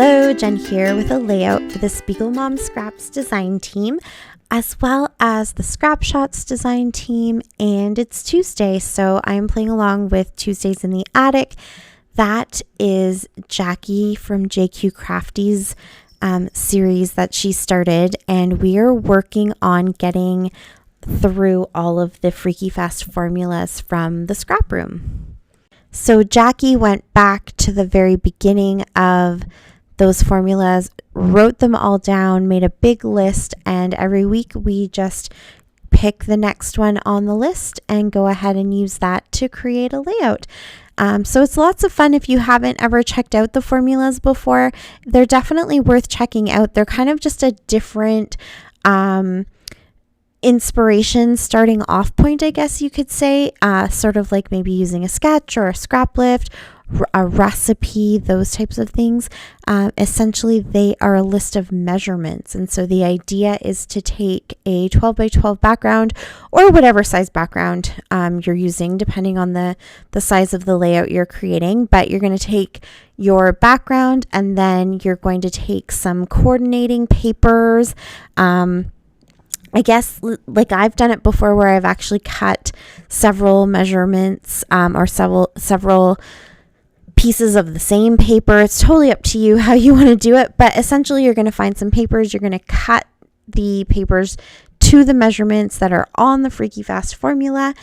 Hello, Jen here with a layout for the Spiegel Mom Scraps design team, as well as the Scrap Shotz design team. And it's Tuesday, so I'm playing along with Tuesdays in the Attic. That is Jackie from JQ Crafty's series that she started, and we are working on getting through all of the Freaky Fast formulas from the scrap room. So Jackie went back to the very beginning of those formulas, wrote them all down, made a big list, and every week we just pick the next one on the list and go ahead and use that to create a layout. So it's lots of fun. If you haven't ever checked out the formulas before, they're definitely worth checking out. They're kind of just a different inspiration starting off point, I guess you could say, sort of like maybe using a sketch or a scrap lift, a recipe, those types of things. Essentially, they are a list of measurements. And so the idea is to take a 12 by 12 background or whatever size background you're using, depending on the size of the layout you're creating. But you're going to take your background and then you're going to take some coordinating papers. I guess like I've done it before where I've actually cut several measurements or several pieces of the same paper. It's totally up to you how you want to do it, but essentially you're going to find some papers, you're going to cut the papers to the measurements that are on the Freaky Fast formula,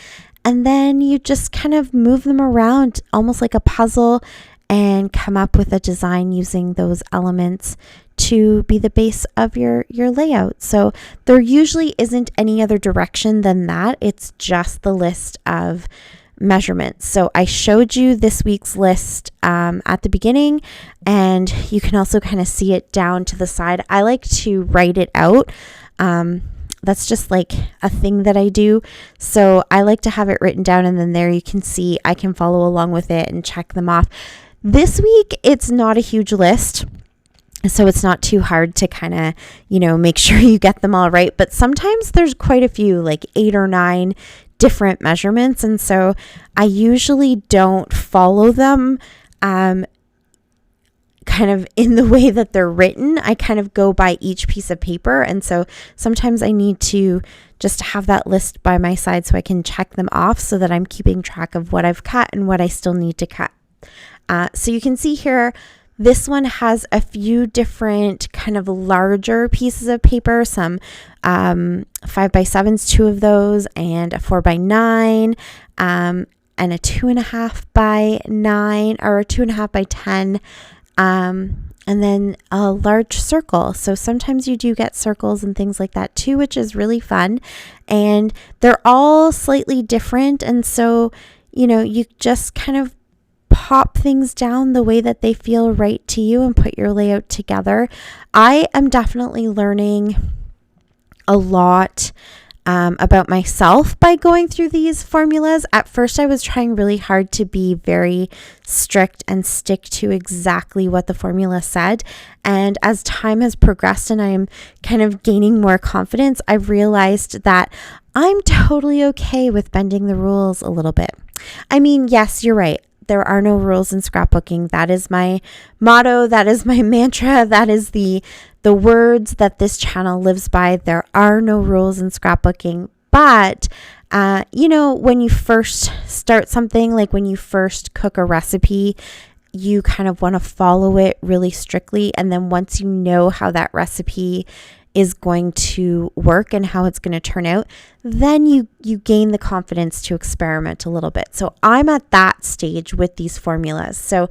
and then you just kind of move them around almost like a puzzle and come up with a design using those elements to be the base of your layout. So there usually isn't any other direction than that. It's just the list of measurements. So I showed you this week's list at the beginning, and you can also kind of see it down to the side. I like to write it out. That's just like a thing that I do. So I like to have it written down, and then there you can see I can follow along with it and check them off. This week, it's not a huge list, so it's not too hard to kind of, make sure you get them all right. But sometimes there's quite a few, like 8 or 9 different measurements. And so I usually don't follow them kind of in the way that they're written. I kind of go by each piece of paper. And so sometimes I need to just have that list by my side so I can check them off so that I'm keeping track of what I've cut and what I still need to cut. So you can see here, this one has a few different kind of larger pieces of paper, some 5x7s, 2 of those, and a 4x9, and a 2.5 by 9 or a 2.5 by 10, and then a large circle. So sometimes you do get circles and things like that too, which is really fun. And they're all slightly different. And so, you just kind of pop things down the way that they feel right to you and put your layout together. I am definitely learning a lot about myself by going through these formulas. At first, I was trying really hard to be very strict and stick to exactly what the formula said. And as time has progressed and I'm kind of gaining more confidence, I've realized that I'm totally okay with bending the rules a little bit. I mean, yes, you're right. There are no rules in scrapbooking. That is my motto. That is my mantra. That is the words that this channel lives by. There are no rules in scrapbooking. But, when you first start something, like when you first cook a recipe, you kind of want to follow it really strictly. And then once you know how that recipe is going to work and how it's going to turn out, then you gain the confidence to experiment a little bit. So I'm at that stage with these formulas. So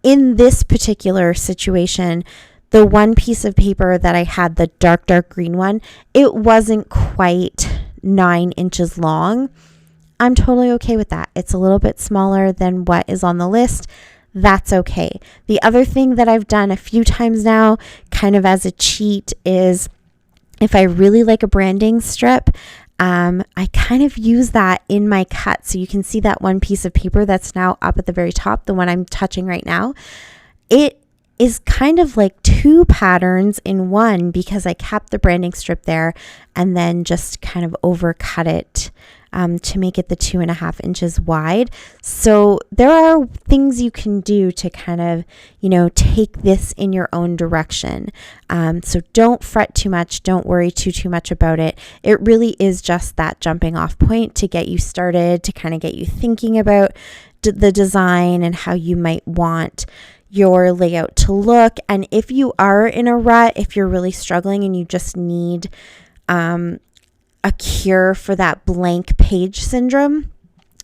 in this particular situation, the one piece of paper that I had, the dark green one, it wasn't quite 9 inches long. I'm totally okay with that. It's a little bit smaller than what is on the list. That's okay. The other thing that I've done a few times now, kind of as a cheat, is if I really like a branding strip, I kind of use that in my cut. So you can see that one piece of paper that's now up at the very top, the one I'm touching right now. It is kind of like 2 patterns in one because I kept the branding strip there and then just kind of overcut it to make it the 2.5 inches wide. So there are things you can do to kind of, take this in your own direction. So don't fret too much. Don't worry too much about it. It really is just that jumping off point to get you started, to kind of get you thinking about the design and how you might want your layout to look. And if you are in a rut, if you're really struggling and you just need a cure for that blank page syndrome,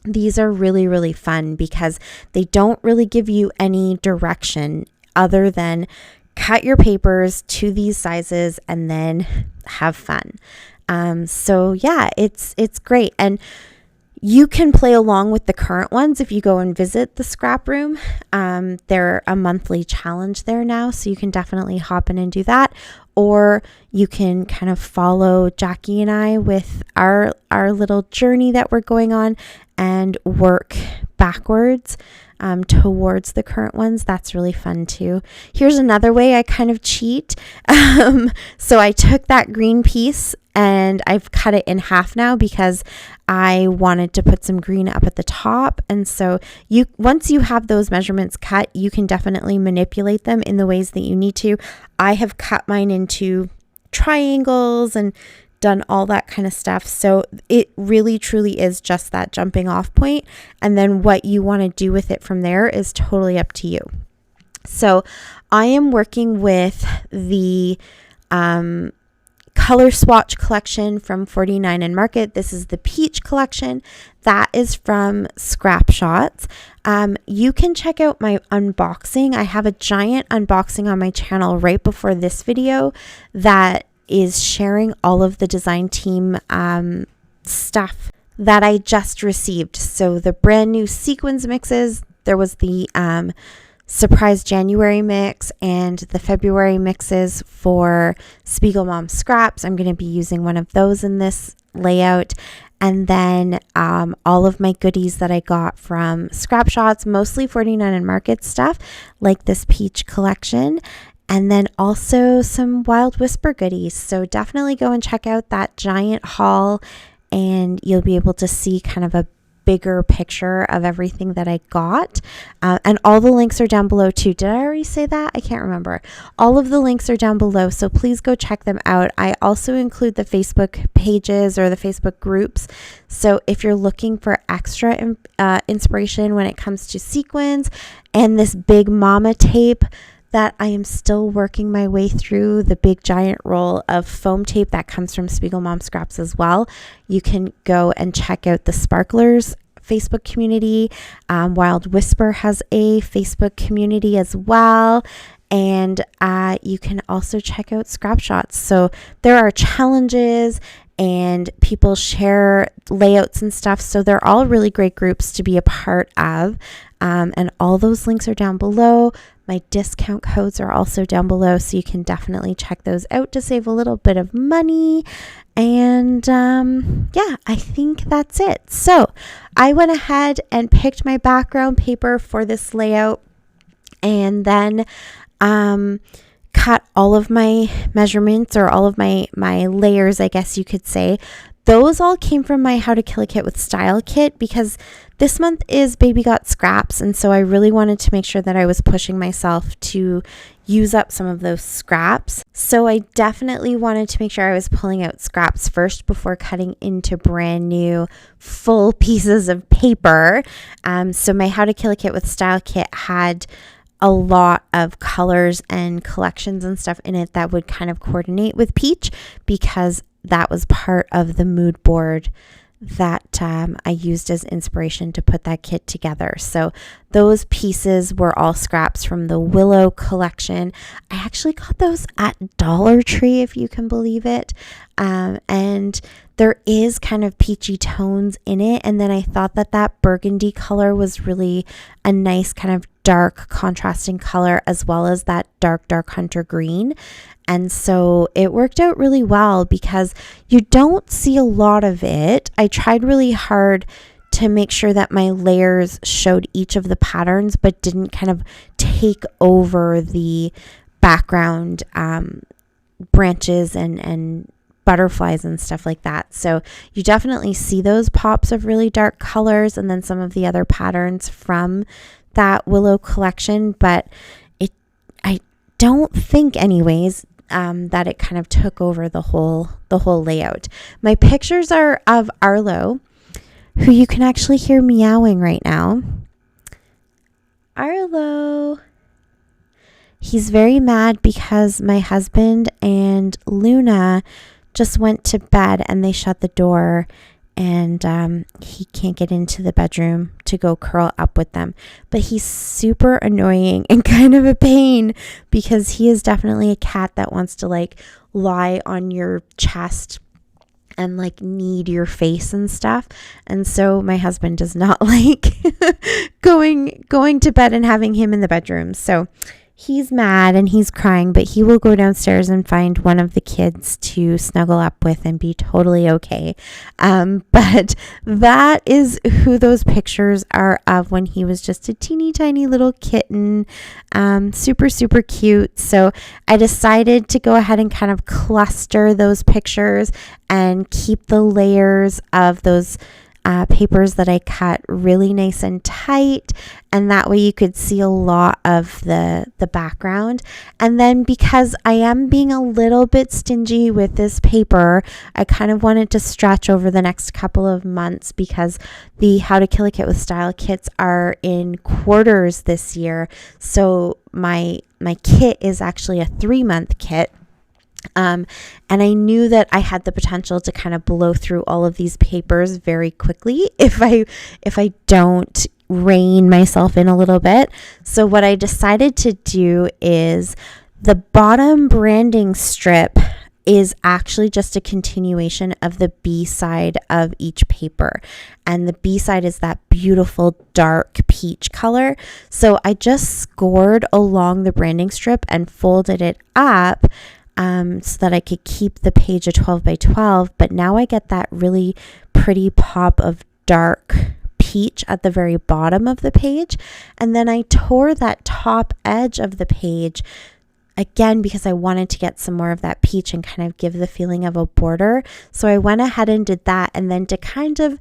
these are really, really fun because they don't really give you any direction other than cut your papers to these sizes and then have fun. So yeah, it's great. And you can play along with the current ones if you go and visit the scrap room. They're a monthly challenge there now, so you can definitely hop in and do that. Or you can kind of follow Jackie and I with our little journey that we're going on and work backwards towards the current ones. That's really fun too. Here's another way I kind of cheat. So I took that green piece and I've cut it in half now because I wanted to put some green up at the top. And so once you have those measurements cut, you can definitely manipulate them in the ways that you need to. I have cut mine into triangles and done all that kind of stuff. So it really truly is just that jumping off point. And then what you want to do with it from there is totally up to you. So I am working with the color swatch collection from 49 and Market. This is the peach collection. That is from Shotz. You can check out my unboxing. I have a giant unboxing on my channel right before this video that is sharing all of the design team stuff that I just received. So the brand new Sequins mixes, there was the surprise January mix and the February mixes for Spiegel Mom Scraps. I'm going to be using one of those in this layout. And then all of my goodies that I got from Shotz, mostly 49 and Market stuff, like this peach collection. And then also some Wild Whisper goodies. So definitely go and check out that giant haul and you'll be able to see kind of a bigger picture of everything that I got. And all the links are down below too. Did I already say that? I can't remember. All of the links are down below, so please go check them out. I also include the Facebook pages or the Facebook groups. So if you're looking for extra inspiration when it comes to sequins and this big mama tape that I am still working my way through, the big giant roll of foam tape that comes from Spiegel Mom Scraps as well, you can go and check out the Sparklers Facebook community. Wild Whisper has a Facebook community as well. And you can also check out Shotz. So there are challenges and people share layouts and stuff. So they're all really great groups to be a part of. And all those links are down below. My discount codes are also down below, so you can definitely check those out to save a little bit of money. And yeah, I think that's it. So I went ahead and picked my background paper for this layout and then cut all of my measurements or all of my layers, I guess you could say. Those all came from my How to Kill a Kit with Style kit because this month is Baby Got Scraps, and so I really wanted to make sure that I was pushing myself to use up some of those scraps. So I definitely wanted to make sure I was pulling out scraps first before cutting into brand new full pieces of paper. So my How to Kill a Kit with Style kit had a lot of colors and collections and stuff in it that would kind of coordinate with peach because that was part of the mood board that I used as inspiration to put that kit together. So those pieces were all scraps from the Willow collection. I actually got those at Dollar Tree, if you can believe it. And there is kind of peachy tones in it. And then I thought that burgundy color was really a nice kind of dark contrasting color, as well as that dark hunter green. And so it worked out really well because you don't see a lot of it. I tried really hard to make sure that my layers showed each of the patterns, but didn't kind of take over the background branches and butterflies and stuff like that. So you definitely see those pops of really dark colors and then some of the other patterns from that willow collection, but I don't think anyways that it kind of took over the whole layout. My pictures are of Arlo, who you can actually hear meowing right now. Arlo. He's very mad because my husband and Luna just went to bed and they shut the door, and he can't get into the bedroom to go curl up with them. But he's super annoying and kind of a pain because he is definitely a cat that wants to like lie on your chest and like knead your face and stuff. And so my husband does not like going to bed and having him in the bedroom. So he's mad and he's crying, but he will go downstairs and find one of the kids to snuggle up with and be totally okay. But that is who those pictures are of when he was just a teeny tiny little kitten. Super, super cute. So I decided to go ahead and kind of cluster those pictures and keep the layers of those papers that I cut really nice and tight, and that way you could see a lot of the background. And then because I am being a little bit stingy with this paper, I kind of wanted to stretch over the next couple of months because the How to Kill a Kit with Style kits are in quarters this year. So my kit is actually a 3-month kit. And I knew that I had the potential to kind of blow through all of these papers very quickly if I don't rein myself in a little bit. So what I decided to do is the bottom branding strip is actually just a continuation of the B side of each paper. And the B side is that beautiful dark peach color. So I just scored along the branding strip and folded it up so that I could keep the page a 12 by 12, but now I get that really pretty pop of dark peach at the very bottom of the page. And then I tore that top edge of the page again because I wanted to get some more of that peach and kind of give the feeling of a border. So I went ahead and did that, and then to kind of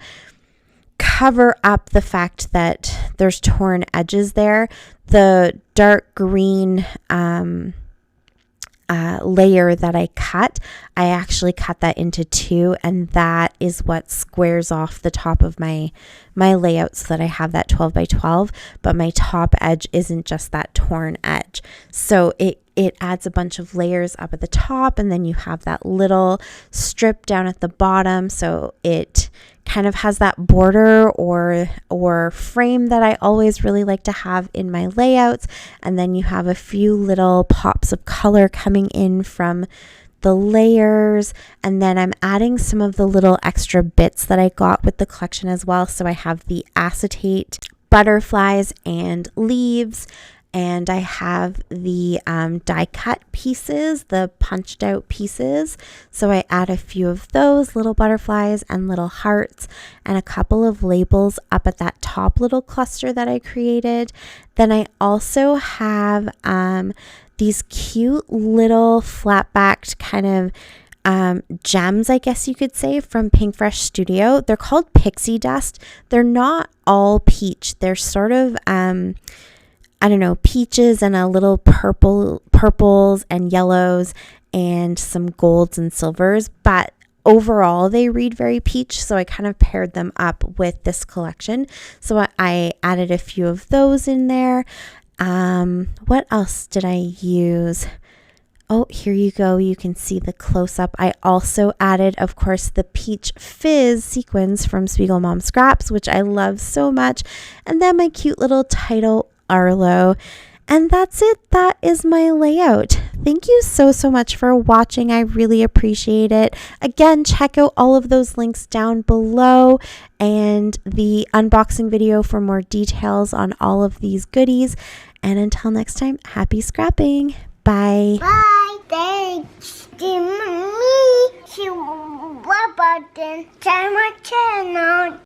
cover up the fact that there's torn edges there, the dark green layer that I actually cut that into 2, and that is what squares off the top of my layout so that I have that 12 by 12, but my top edge isn't just that torn edge. So it adds a bunch of layers up at the top, and then you have that little strip down at the bottom. So it kind of has that border or frame that I always really like to have in my layouts. And then you have a few little pops of color coming in from the layers, and then I'm adding some of the little extra bits that I got with the collection as well. So I have the acetate butterflies and leaves, and I have the die cut pieces, the punched out pieces. So I add a few of those little butterflies and little hearts and a couple of labels up at that top little cluster that I created. Then I also have these cute little flat-backed kind of gems, I guess you could say, from Pink Fresh Studio. They're called Pixie Dust. They're not all peach. They're sort of I don't know, peaches and a little purples and yellows and some golds and silvers, but overall they read very peach. So I kind of paired them up with this collection. So I added a few of those in there. What else did I use? Oh, here you go. You can see the close-up. I also added, of course, the Peach Fizz sequins from Spiegel Mom Scraps, which I love so much. And then my cute little title Arlo. And that's it. That is my layout. Thank you so much for watching. I really appreciate it. Again, check out all of those links down below and the unboxing video for more details on all of these goodies. And until next time, happy scrapping. Bye. Bye. Thanks to me. To my channel.